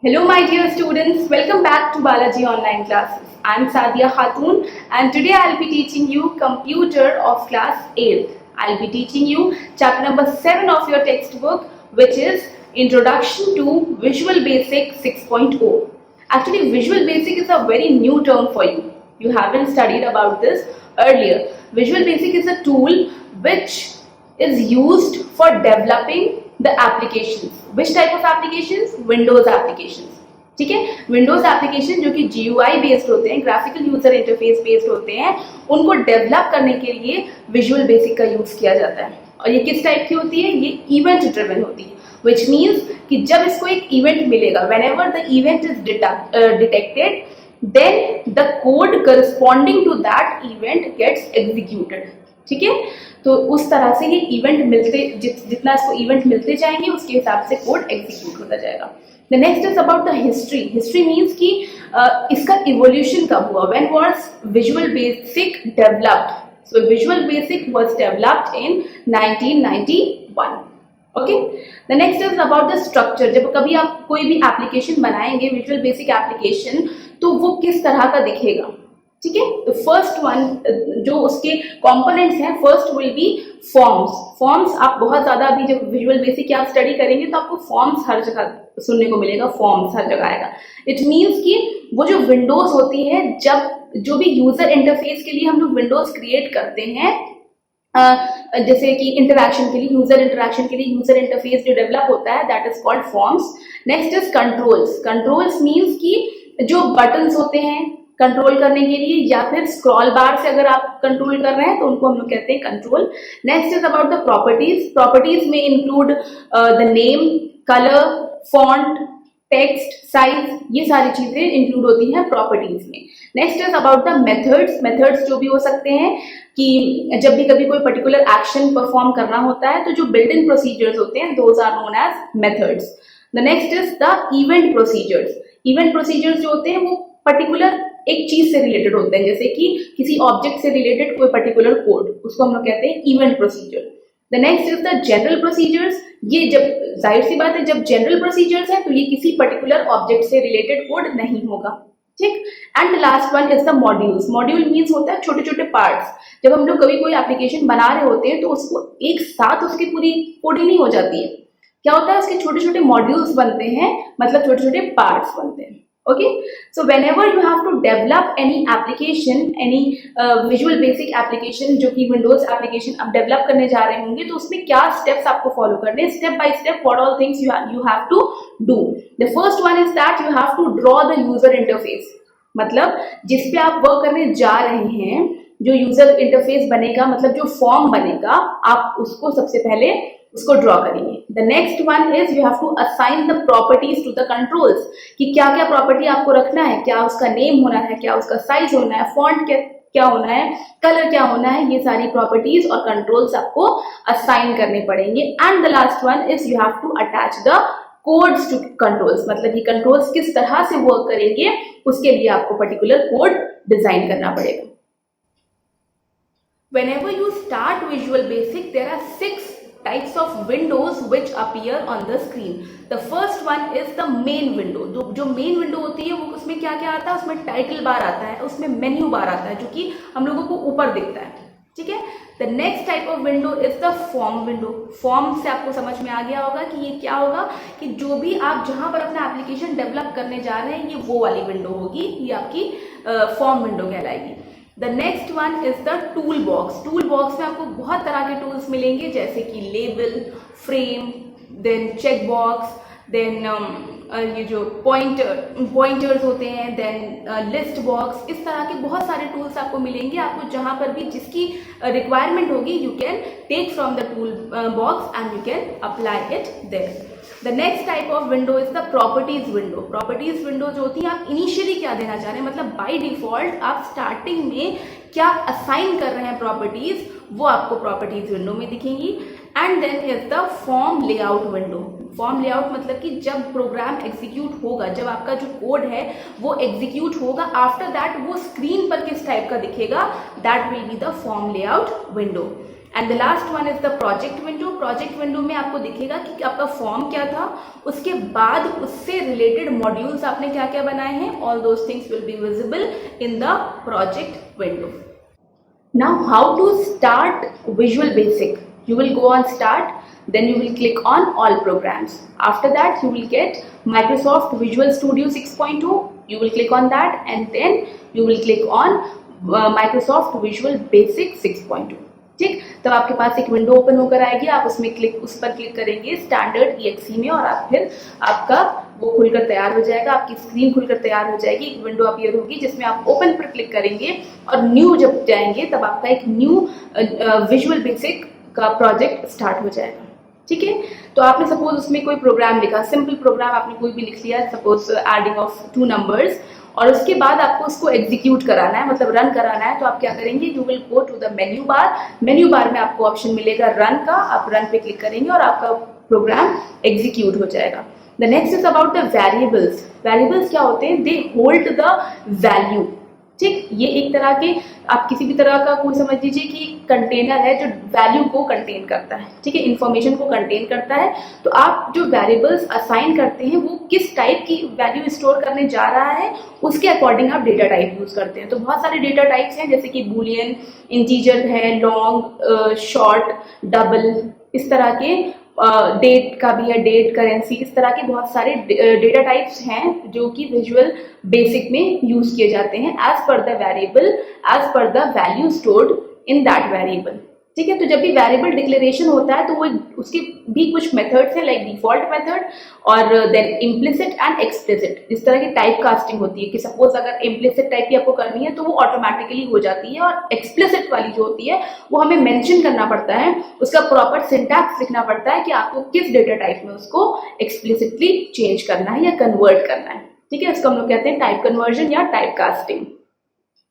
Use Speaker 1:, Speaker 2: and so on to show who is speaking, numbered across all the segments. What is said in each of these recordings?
Speaker 1: Hello, my dear students. Welcome back to Balaji Online Classes. I'm Sadia Khatun, and today I'll be teaching you Computer of Class 8th. I'll be teaching you chapter number 7 of your textbook, which is Introduction to Visual Basic 6.0. Actually, Visual Basic is a very new term for you. You haven't studied about this earlier. Visual Basic is a tool which is used for developing the applications. Which type of applications? Windows applications. ठीक है, Windows application जो कि GUI based होते हैं, graphical user interface based होते हैं, उनको develop करने के लिए विजुअल बेसिक का यूज किया जाता है। और ये किस टाइप की होती है? ये इवेंट ड्रिवन होती है, विच मीन्स कि जब इसको एक इवेंट मिलेगा, whenever the event is detected, then the code corresponding to that event gets executed. ठीक है, तो उस तरह से ये इवेंट जितना इसको इवेंट मिलते जाएंगे उसके हिसाब से कोड एग्जीक्यूट होता जाएगा। The next is about the history. History means कि इसका इवोल्यूशन कब हुआ, when was visual basic developed. So visual basic was developed in 1991। Okay, the next is about the structure. जब कभी आप कोई भी एप्लीकेशन बनाएंगे, विजुअल बेसिक एप्लीकेशन, तो वो किस तरह का दिखेगा। ठीक है, तो फर्स्ट वन जो उसके कंपोनेंट्स हैं, first will be forms. Forms आप बहुत ज्यादा अभी जब विजुअल बेसिक की आप स्टडी करेंगे तो आपको फॉर्म्स हर जगह सुनने को मिलेगा, फॉर्म्स हर जगह आएगा। इट मीन्स कि वो जो विंडोज होती है, जब जो भी यूजर इंटरफेस के लिए हम लोग विंडोज क्रिएट करते हैं, जैसे कि इंटरैक्शन के लिए, यूजर इंटरैक्शन के लिए यूजर इंटरफेस जो डेवलप होता है, that is called forms. Next is controls. Controls means कि जो बटन्स होते हैं कंट्रोल करने के लिए, या फिर स्क्रॉल बार से अगर आप कंट्रोल कर रहे हैं तो उनको हम लोग कहते हैं control. Next is about the properties. Properties में include the name, colour, font, text, size, ये सारी चीजें इंक्लूड होती हैं प्रॉपर्टीज में। Next is about the methods. Methods जो भी हो सकते हैं कि जब भी कभी कोई पर्टिकुलर एक्शन परफॉर्म करना होता है तो जो बिल्ट इन प्रोसीजर्स होते हैं, those are known as methods. The next is the event procedures. Event procedures जो होते हैं वो पर्टिकुलर एक चीज से रिलेटेड होते हैं, जैसे कि किसी ऑब्जेक्ट से रिलेटेड कोई पर्टिकुलर कोड, उसको हम लोग कहते हैं event procedure. The next is the general procedures. ये जब जाहिर सी बात है, जब जनरल प्रोसीजर्स है तो ये किसी पर्टिकुलर ऑब्जेक्ट से रिलेटेड कोड नहीं होगा। ठीक, and the last one is the modules. Module means होता है छोटे छोटे पार्ट्स। जब हम लोग कभी कोई एप्लीकेशन बना रहे होते हैं तो उसको एक साथ उसकी पूरी कोडिंग नहीं हो जाती है, क्या होता है उसके छोटे छोटे मॉड्यूल्स बनते हैं, मतलब छोटे छोटे पार्ट्स बनते हैं। Okay, so whenever you have to develop any application, any visual basic application जो कि Windows application आप develop करने जा रहे होंगे, तो उसमें क्या steps आपको follow करने, step by step what all things you have to do. The first one is that you have to draw the user interface. मतलब जिस पे आप वर्क करने जा रहे हैं, जो यूजर इंटरफेस बनेगा, मतलब जो फॉर्म बनेगा, आप उसको सबसे पहले उसको ड्रॉ करेंगे। The next one is you have to assign the properties to the controls, कि क्या क्या प्रॉपर्टी आपको रखना है, क्या उसका नेम होना है, क्या उसका साइज होना है, फॉन्ट क्या होना है, कलर क्या होना है, ये सारी प्रॉपर्टीज और कंट्रोल्स आपको असाइन करने पड़ेंगे। And the last one is you have to attach the codes to controls, मतलब ये कंट्रोल्स किस तरह से वर्क करेंगे उसके लिए आपको पर्टिकुलर कोड डिजाइन करना पड़ेगा। Whenever you start Visual Basic, there are 6 types of windows which appear on the screen. The first one is the main window. जो main window होती है वो उसमें क्या क्या आता है, उसमें टाइटल बार आता है, उसमें मेन्यू बार आता है, जो कि हम लोगों को ऊपर दिखता है। ठीक है, the next type of window is the form window. Form से आपको समझ में आ गया होगा कि ये क्या होगा, कि जो भी आप जहां पर अपना एप्लीकेशन डेवलप करने जा रहे हैं, ये वो वाली विंडो होगी, ये आपकी फॉर्म विंडो कहलाएगी। The next one is the tool box. Tool box में आपको बहुत तरह के टूल्स मिलेंगे, जैसे कि label, frame, then check box, then ये जो पॉइंटर्स होते हैं, देन लिस्ट बॉक्स, इस तरह के बहुत सारे टूल्स आपको मिलेंगे। आपको जहां पर भी जिसकी रिक्वायरमेंट होगी, you can take from the tool box and you can apply it there. The next type of window is the properties window. Properties window जो होती है, आप इनिशियली क्या देना चाह रहे हैं, मतलब बाय डिफॉल्ट आप स्टार्टिंग में क्या असाइन कर रहे हैं प्रॉपर्टीज, वो आपको प्रॉपर्टीज विंडो में दिखेंगी। And then is the form layout window. Form layout मतलब कि जब प्रोग्राम एग्जीक्यूट होगा, जब आपका जो कोड है वो एग्जीक्यूट होगा, आफ्टर दैट वो स्क्रीन पर किस टाइप का दिखेगा, that will be the form layout window. And the last one is the project window. Project window में आपको दिखेगा कि आपका फॉर्म क्या था, उसके बाद उससे रिलेटेड मॉड्यूल्स आपने क्या क्या बनाए हैं, all those things will be visible in the project window. Now how to start Visual Basic? You will go on start, then you will click on all programs. After that you will get Microsoft Visual Studio 6.2. You will click on that and then you will click on Microsoft Visual Basic 6.2. ठीक, तब आपके पास एक window open होकर आएगी, आप उस पर click करेंगे स्टैंडर्ड EXE में और आप फिर आपका वो खुलकर तैयार हो जाएगा, आपकी स्क्रीन खुलकर तैयार हो जाएगी, एक विंडो अपीयर होगी जिसमें आप ओपन पर क्लिक करेंगे और न्यू जब जाएंगे तब आपका एक न्यू विजुअल बेसिक का प्रोजेक्ट स्टार्ट हो जाएगा। ठीक है, तो आपने सपोज उसमें कोई प्रोग्राम लिखा, सिंपल प्रोग्राम आपने कोई भी लिख लिया, सपोज एडिंग ऑफ 2 नंबर्स, और उसके बाद आपको उसको एग्जीक्यूट कराना है, मतलब रन कराना है, तो आप क्या करेंगे, you will go to the menu bar. Menu bar में आपको ऑप्शन मिलेगा रन का, आप रन पे क्लिक करेंगे और आपका प्रोग्राम एग्जीक्यूट हो जाएगा। The next is about the variables. Variables क्या होते हैं, दे होल्ड द वैल्यू। ठीक, ये एक तरह के, आप किसी भी तरह का कोई समझ लीजिए कि कंटेनर है जो वैल्यू को कंटेन करता है, ठीक है, इंफॉर्मेशन को कंटेन करता है। तो आप जो वेरिएबल्स असाइन करते हैं वो किस टाइप की वैल्यू स्टोर करने जा रहा है उसके अकॉर्डिंग आप डेटा टाइप यूज करते हैं। तो बहुत सारे डेटा टाइप्स हैं, जैसे कि बूलियन, इंटीजर है, लॉन्ग, शॉर्ट, डबल, इस तरह के, डेट का भी है, डेट, करेंसी, इस तरह के बहुत सारे डेटा टाइप्स हैं जो कि विजुअल बेसिक में यूज किए जाते हैं as per the variable, as per the value stored in that variable. ठीक है, तो जब भी वेरिएबल डिक्लेरेशन होता है तो वो उसके भी कुछ मेथड्स हैं, लाइक डिफॉल्ट मेथड और देन इम्प्लिसिट एंड एक्सप्लिसिट। इस तरह की टाइप कास्टिंग होती है कि सपोज अगर इम्प्लिसिट टाइप की आपको करनी है तो वो ऑटोमेटिकली हो जाती है, और एक्सप्लिसिट वाली जो होती है वो हमें मेंशन करना पड़ता है, उसका प्रॉपर सिंटैक्स लिखना पड़ता है कि आपको किस डेटा टाइप में उसको एक्सप्लिसिटली चेंज करना है या कन्वर्ट करना है। ठीक है, इसको हम लोग कहते हैं टाइप कन्वर्जन या type casting.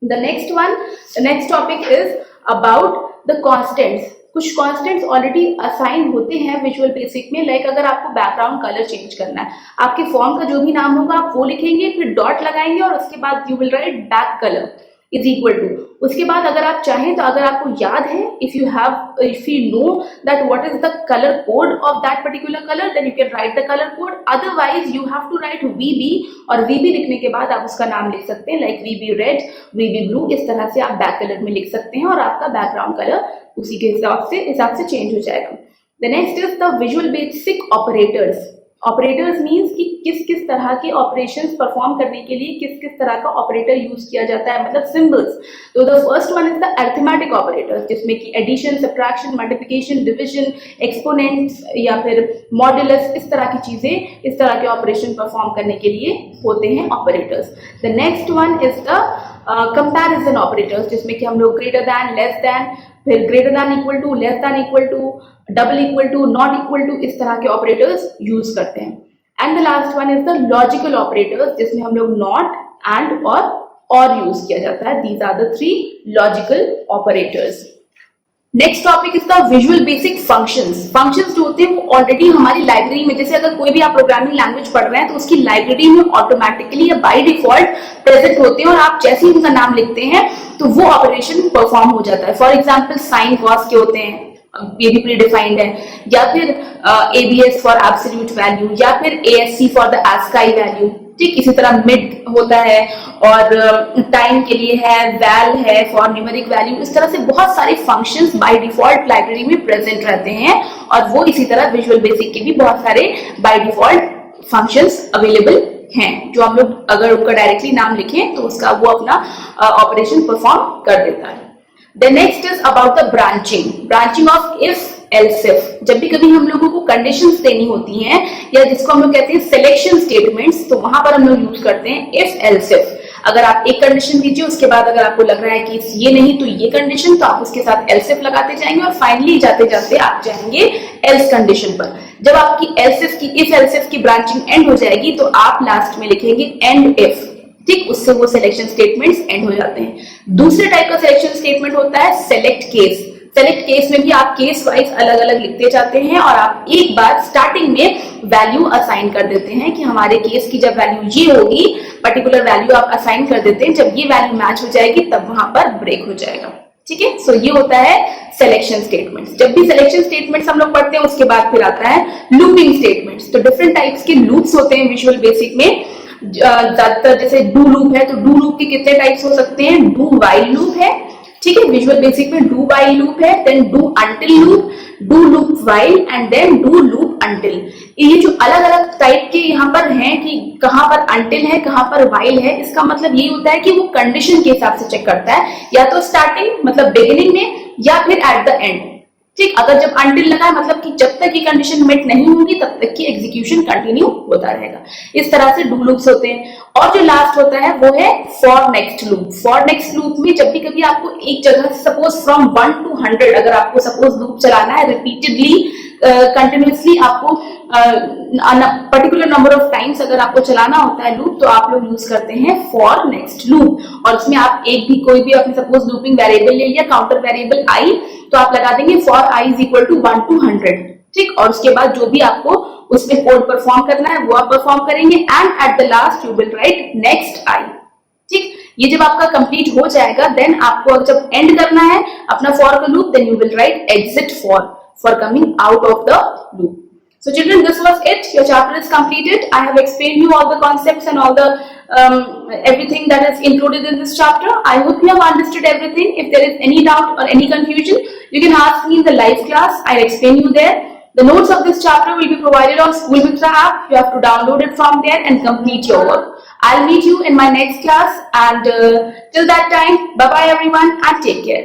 Speaker 1: The next topic is about the constants. कुछ कॉन्स्टेंट्स ऑलरेडी असाइन होते हैं विजुअल बेसिक में, लाइक अगर आपको बैकग्राउंड कलर चेंज करना है, आपके फॉर्म का जो भी नाम होगा आप वो लिखेंगे, फिर डॉट लगाएंगे और उसके बाद you will write back colour is equal to. उसके बाद अगर आप चाहें तो अगर आपको याद है, if you know that what is the colour code of that particular colour, then you can write the colour code. Otherwise you have to write VB, और VB लिखने के बाद आप उसका नाम लिख सकते हैं, like VB red, VB blue, इस तरह से आप बैक कलर में लिख सकते हैं और आपका बैकग्राउंड कलर उसी के हिसाब से चेंज हो जाएगा। The next is the visual basic operators. Operators means कि किस किस तरह के ऑपरेशंस परफॉर्म करने के लिए किस किस तरह का ऑपरेटर यूज किया जाता है, मतलब सिंबल्स। तो the first one is the arithmetic operators, जिसमें कि addition, subtraction, multiplication, division, exponents या फिर मॉड्यूलस, इस तरह की चीजें, इस तरह के ऑपरेशन परफॉर्म करने के लिए होते हैं operators. The next one is the comparison operators, जिसमें कि हम लोग ग्रेटर दैन, लेस दैन, फिर greater than equal to, less than equal to, double equal to, not equal to, इस तरह के ऑपरेटर्स यूज करते हैं। And the last one is the logical operators, जिसमें हम लोग नॉट, एंड और यूज किया जाता है। These are the 3 logical operators. Next topic is the visual basic functions. Functions जो होते हैं वो ऑलरेडी हमारी लाइब्रेरी में, जैसे अगर कोई भी आप प्रोग्रामिंग लैंग्वेज पढ़ रहे हैं तो उसकी लाइब्रेरी में ऑटोमेटिकली या बाय डिफॉल्ट प्रेजेंट होते हैं, और आप जैसे ही उनका नाम लिखते हैं तो वो ऑपरेशन परफॉर्म हो जाता है। फॉर एग्जाम्पल साइन कॉस के होते हैं, ये भी प्री डिफाइंड है, या फिर ABS फॉर एब्सोल्यूट वैल्यू, या फिर ASC for the ASCII value. ठीक, इसी तरह मिड होता है, और टाइम के लिए है, वैल है फॉर न्यूमेरिक वैल्यू। इस तरह से बहुत सारे फंक्शंस बाय डिफॉल्ट लाइब्रेरी में प्रेजेंट रहते हैं, और वो इसी तरह विजुअल बेसिक के भी बहुत सारे बाय डिफॉल्ट फंक्शंस अवेलेबल हैं, जो हम लोग अगर उनका डायरेक्टली नाम लिखें तो उसका वो अपना ऑपरेशन परफॉर्म कर देता है। The next is about the branching of if else if। जब भी कभी हम लोगों को कंडीशंस देनी होती हैं, या जिसको हम लोग कहते हैं सिलेक्शन स्टेटमेंट्स, तो वहां पर हम लोग यूज करते हैं if else if। अगर आप एक कंडीशन दीजिए, उसके बाद अगर आपको लग रहा है कि ये नहीं तो ये कंडीशन, तो आप उसके साथ else if लगाते जाएंगे, और फाइनली जाते जाते आप जाएंगे else कंडीशन पर। जब आपकी if else if की ब्रांचिंग एंड हो जाएगी तो आप लास्ट में लिखेंगे end if। ठीक, उससे वो सिलेक्शन स्टेटमेंट्स एंड हो जाते हैं। दूसरे टाइप का सिलेक्शन स्टेटमेंट होता है सेलेक्ट केस। सेलेक्ट केस में भी आप केस वाइज अलग अलग लिखते जाते हैं, और आप एक बार स्टार्टिंग में वैल्यू असाइन कर देते हैं कि हमारे केस की जब वैल्यू ये होगी, पर्टिकुलर वैल्यू आप असाइन कर देते हैं, जब ये वैल्यू मैच हो जाएगी तब वहां पर ब्रेक हो जाएगा। ठीक है। सो ये होता है सिलेक्शन स्टेटमेंट्स। जब भी सिलेक्शन स्टेटमेंट्स हम लोग पढ़ते हैं उसके बाद फिर आता है लूपिंग स्टेटमेंट्स। तो डिफरेंट टाइप्स के लूप्स होते हैं विजुअल बेसिक में। ज्यादातर जैसे डू लूप है, तो डू लूप के कितने टाइप्स हो सकते हैं? डू वाइल लूप है, ठीक है, विजुअल बेसिक में डू वाइल लूप है, then do until loop, do loop while and then do loop until. ये जो अलग अलग टाइप के यहाँ पर हैं कि कहाँ पर अंटिल है कहाँ पर वाइल है, इसका मतलब ये होता है कि वो कंडीशन के हिसाब से चेक करता है, या तो स्टार्टिंग मतलब बिगिनिंग में या फिर एट द एंड। ठीक, अगर जब अंटिल लगा है मतलब कि जब तक ये कंडीशन मेट नहीं होगी तब तक की एग्जीक्यूशन कंटिन्यू होता रहेगा। इस तरह से डू लूप्स होते हैं। और जो लास्ट होता है वो है for next loop. For next loop में जब भी कभी आपको एक जगह सपोज फ्रॉम 1 to 100 अगर आपको सपोज लूप चलाना है रिपीटेडली कंटिन्यूअसली, आपको पर्टिकुलर नंबर ऑफ टाइम्स अगर आपको चलाना होता है लूप, तो आप लोग यूज करते हैं फॉर नेक्स्ट लूप। और इसमें आप एक भी कोई भी अपने सपोज लूपिंग वेरिएबल ले लिया, काउंटर वेरिएबल आई, तो आप लगा देंगे for I is equal to 1 to 100। ठीक, और उसके बाद जो भी आपको उसमें कोड परफॉर्म करना है वो आप परफॉर्म करेंगे and at the last you will right next I. ठीक, ये जब आपका कंप्लीट हो जाएगा देन आपको जब एंड करना है अपना फॉर का loop, then you will write exit for coming out of the loop. So children, this was it. Your chapter is completed. I have explained you all the concepts and all the everything that is included in this chapter. I hope you have understood everything. If there is any doubt or any confusion, you can ask me in the live class. I'll explain you there. The notes of this chapter will be provided on School Mitra app. You have to download it from there and complete your work. I'll meet you in my next class, and till that time, bye bye everyone and take care.